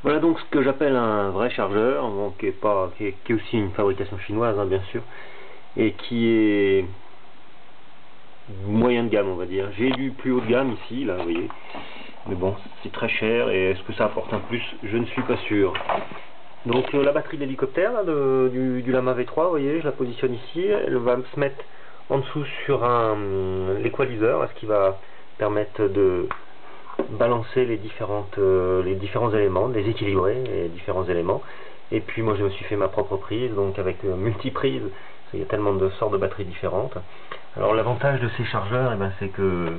Voilà donc ce que j'appelle un vrai chargeur, bon, qui est aussi une fabrication chinoise, hein, bien sûr, et qui est moyen de gamme, on va dire. J'ai du plus haut de gamme ici, là, vous voyez, mais bon, c'est très cher, et est-ce que ça apporte un plus? Je ne suis pas sûr. Donc la batterie de l'hélicoptère du Lama V3, vous voyez, je la positionne ici, elle va se mettre en dessous sur l'équaliseur, ce qui va permettre de balancer les différents éléments, de les équilibrer, les différents éléments. Et puis moi je me suis fait ma propre prise, donc avec multi-prise, il y a tellement de sortes de batteries différentes. Alors l'avantage de ces chargeurs, eh ben, c'est que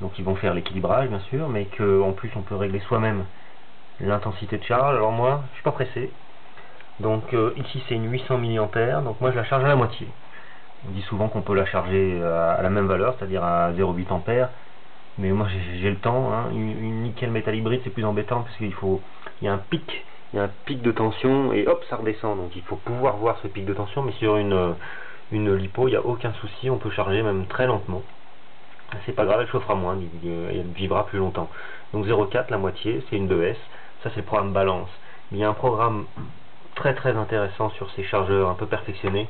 donc ils vont faire l'équilibrage bien sûr, mais qu'en plus on peut régler soi-même l'intensité de charge. Alors moi je suis pas pressé, donc ici c'est une 800 mAh, donc moi je la charge à la moitié. On dit souvent qu'on peut la charger à la même valeur, c'est-à-dire à 0,8 ampères. Mais moi j'ai le temps, hein. Une nickel métal hybride c'est plus embêtant parce qu'il y a un pic de tension et hop ça redescend, donc il faut pouvoir voir ce pic de tension, mais sur une lipo il n'y a aucun souci, on peut charger même très lentement, c'est pas grave, elle chauffera moins, elle vivra plus longtemps. Donc 0,4 la moitié, c'est une 2S, ça c'est le programme balance. Il y a un programme très très intéressant sur ces chargeurs un peu perfectionnés,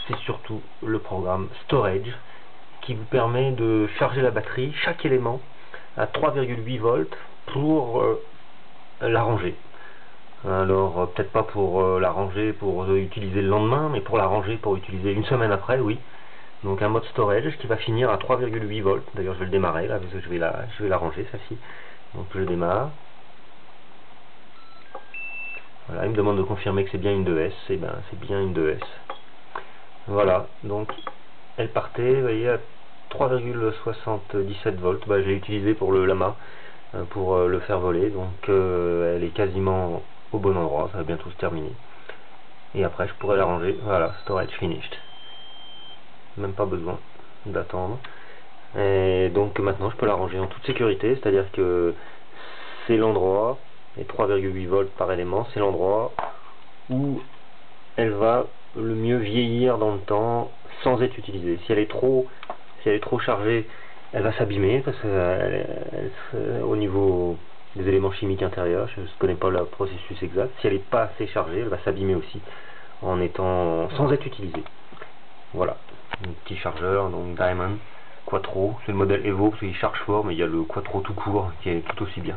c'est surtout le programme storage, qui vous permet de charger la batterie, chaque élément, à 3,8 volts pour la ranger. Alors, peut-être pas pour la ranger pour utiliser le lendemain, mais pour la ranger pour utiliser une semaine après, oui. Donc un mode storage qui va finir à 3,8 volts. D'ailleurs, je vais le démarrer là, parce que je vais la ranger, celle-ci. Donc je démarre. Voilà, il me demande de confirmer que c'est bien une 2S. Et ben, c'est bien une 2S. Voilà, donc elle partait, vous voyez, à 3,77 volts. Bah, je l'ai utilisé pour le Lama, pour le faire voler, donc elle est quasiment au bon endroit, ça va bientôt se terminer. Et après je pourrais la ranger, voilà, storage finished. Même pas besoin d'attendre. Et donc maintenant je peux la ranger en toute sécurité, c'est-à-dire que c'est l'endroit, et 3,8 volts par élément, c'est l'endroit où elle va le mieux vieillir dans le temps sans être utilisée. Si elle est trop chargée, elle va s'abîmer parce que au niveau des éléments chimiques intérieurs, je ne connais pas le processus exact. Si elle n'est pas assez chargée, elle va s'abîmer aussi sans être utilisée. Voilà, un petit chargeur, donc Diamond Quattro, c'est le modèle Evo parce qu'il charge fort, mais il y a le Quattro tout court qui est tout aussi bien.